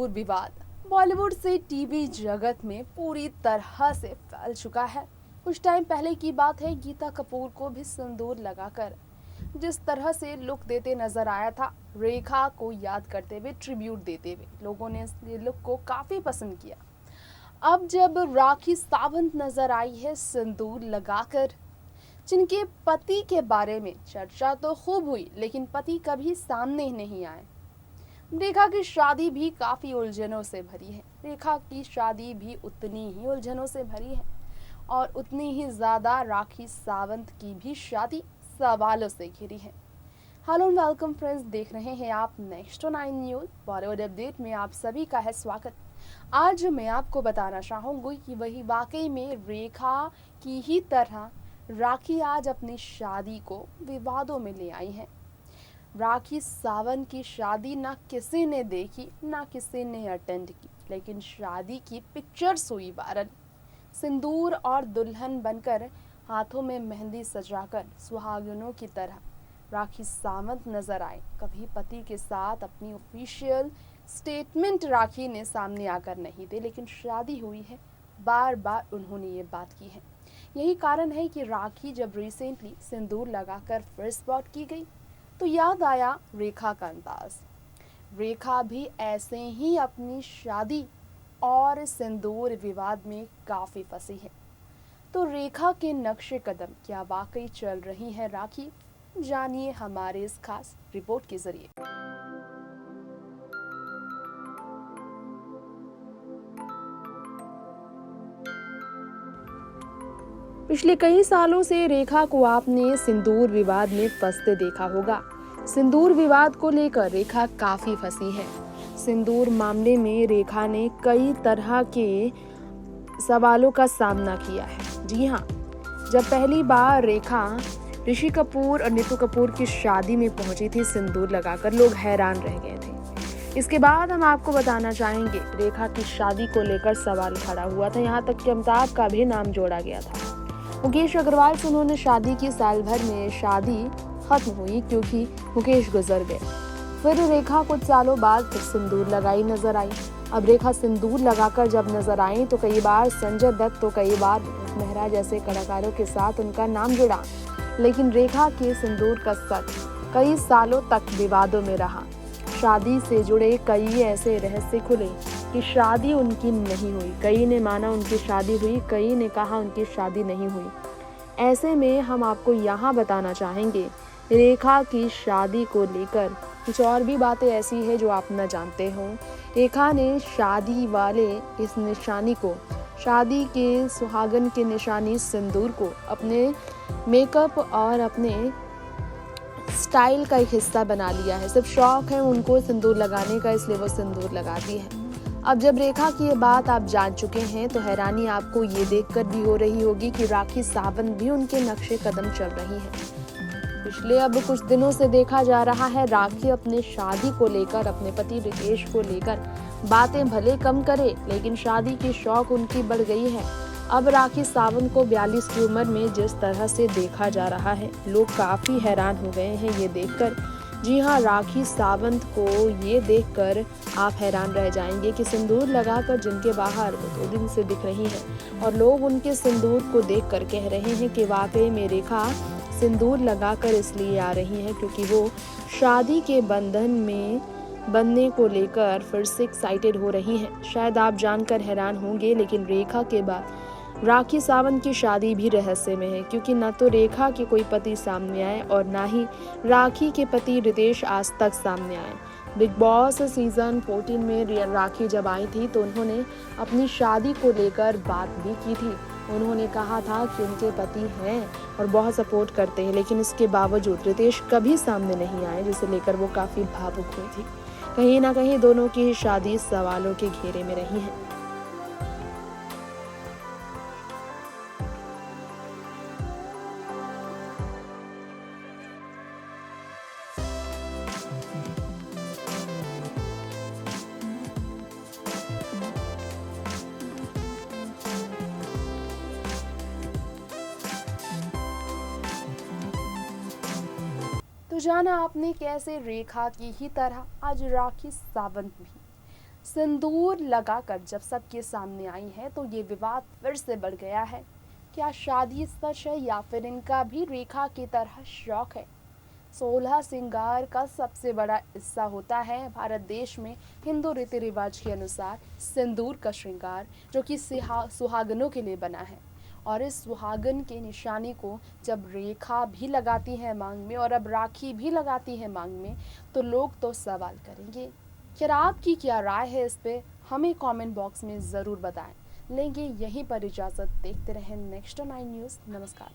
सिंदूर विवाद बॉलीवुड से टीवी जगत में पूरी तरह से फैल चुका है। कुछ टाइम पहले की बात है, गीता कपूर को भी सिंदूर लगाकर जिस तरह से लुक देते नजर आया था, रेखा को याद करते हुए, ट्रिब्यूट देते हुए लोगों ने इस लुक को काफी पसंद किया। अब जब राखी सावंत नजर आई है सिंदूर लगाकर, जिनके पति के बारे में चर्चा तो खूब हुई, लेकिन पति कभी सामने ही नहीं आए। रेखा की शादी भी काफी उलझनों से भरी है। रेखा की शादी भी उतनी ही उलझनों से भरी है और उतनी ही ज्यादा राखी सावंत की भी शादी सवालों से घिरी है। हेलो एंड वेलकम फ्रेंड्स, देख रहे हैं आप नेक्स्ट 9 न्यूज बॉलीवुड अपडेट में आप सभी का है स्वागत। आज मैं आपको बताना चाहूंगी कि वही वाकई में रेखा की ही तरह राखी आज अपनी शादी को विवादों में ले आई है। राखी सावंत की शादी ना किसी ने देखी, ना किसी ने अटेंड की, लेकिन शादी की पिक्चर्स हुई वायरल। सिंदूर और दुल्हन बनकर, हाथों में मेहंदी सजाकर सुहागिनों की तरह राखी सावंत नजर आए। कभी पति के साथ अपनी ऑफिशियल स्टेटमेंट राखी ने सामने आकर नहीं दी, लेकिन शादी हुई है, बार बार उन्होंने ये बात की है। यही कारण है कि राखी जब रिसेंटली सिंदूर लगाकर फिर स्पॉट की गई तो याद आया रेखा का अंदाज। रेखा भी ऐसे ही अपनी शादी और सिंदूर विवाद में काफी फंसी है। तो रेखा के नक्शे कदम क्या वाकई चल रही है राखी? जानिए हमारे इस खास रिपोर्ट के जरिए। पिछले कई सालों से रेखा को आपने सिंदूर विवाद में फंसते देखा होगा। सिंदूर विवाद को लेकर रेखा काफी फंसी है। सिंदूर मामले में रेखा ने कई तरह के सवालों का सामना किया है। जी हाँ, जब पहली बार रेखा ऋषि कपूर और नीतू कपूर की शादी में पहुंची थी सिंदूर लगाकर, लोग हैरान रह गए थे। इसके बाद हम आपको बताना चाहेंगे, रेखा की शादी को लेकर सवाल खड़ा हुआ था, यहाँ तक कि अमिताभ का भी नाम जोड़ा गया था। मुकेश अग्रवाल से उन्होंने शादी की, साल भर में शादी खत्म हुई क्योंकि मुकेश गुजर गए। फिर रेखा कुछ सालों बाद फिर सिंदूर लगाई नजर आई। अब रेखा सिंदूर लगाकर जब नजर आई तो कई बार संजय दत्त, तो कई बार मेहरा जैसे कलाकारों के साथ उनका नाम जुड़ा, लेकिन रेखा के सिंदूर का सच कई सालों तक विवादों में रहा। शादी से जुड़े कई ऐसे रहस्य खुले कि शादी उनकी नहीं हुई। कई ने माना उनकी शादी हुई, कई ने कहा उनकी शादी नहीं हुई। ऐसे में हम आपको यहाँ बताना चाहेंगे, रेखा की शादी को लेकर कुछ और भी बातें ऐसी है जो आप न जानते हो। रेखा ने शादी वाले इस निशानी को, शादी के सुहागन के निशानी सिंदूर को अपने मेकअप और अपने स्टाइल का एक हिस्सा बना लिया है। सिर्फ शौक है उनको सिंदूर लगाने का, इसलिए वो सिंदूर लगाती है। अब जब रेखा की ये बात आप जान चुके हैं तो हैरानी आपको ये देखकर भी हो रही होगी कि राखी सावंत भी उनके नक्शे कदम चल रही है। पिछले अब कुछ दिनों से देखा जा रहा है, राखी अपने शादी को लेकर, अपने पति रितेश को लेकर बातें भले कम करे, लेकिन शादी की शौक उनकी बढ़ गई है। अब राखी सावंत को 42 की उम्र में जिस तरह से देखा जा रहा है, लोग काफी हैरान हो गए हैं ये देखकर। जी हाँ, राखी सावंत को ये देखकर आप हैरान रह जाएंगे कि सिंदूर लगाकर जिनके बाहर वो 2 दिन से दिख रही हैं और लोग उनके सिंदूर को देखकर कह रहे हैं कि वाकई में रेखा सिंदूर लगाकर इसलिए आ रही हैं क्योंकि वो शादी के बंधन में बनने को लेकर फिर से एक्साइटेड हो रही हैं। शायद आप जानकर हैरान होंगे, लेकिन रेखा के बाद राखी सावंत की शादी भी रहस्य में है, क्योंकि न तो रेखा के कोई पति सामने आए और ना ही राखी के पति रितेश आज तक सामने आए। बिग बॉस सीजन 14 में राखी जब आई थी तो उन्होंने अपनी शादी को लेकर बात भी की थी। उन्होंने कहा था कि उनके पति हैं और बहुत सपोर्ट करते हैं, लेकिन इसके बावजूद रितेश कभी सामने नहीं आए, जिसे लेकर वो काफ़ी भावुक हुई थी। कहीं ना कहीं दोनों की शादी सवालों के घेरे में रही है। तो जाना आपने कैसे रेखा की ही तरह आज राखी सावंत भी सिंदूर लगाकर जब सबके सामने आई है तो ये विवाद फिर से बढ़ गया है। क्या शादी सच है या फिर इनका भी रेखा की तरह शौक है? 16 श्रृंगार का सबसे बड़ा हिस्सा होता है भारत देश में हिंदू रीति रिवाज के अनुसार सिंदूर का श्रृंगार, जो कि सुहागनों के लिए बना है। और इस सुहागन के निशानी को जब रेखा भी लगाती है मांग में और अब राखी भी लगाती है मांग में, तो लोग तो सवाल करेंगे। फिर आपकी क्या राय है इस पे, हमें कमेंट बॉक्स में ज़रूर बताएं। लेंगे यहीं पर इजाज़त, देखते रहें नेक्स्ट 9 न्यूज़। नमस्कार।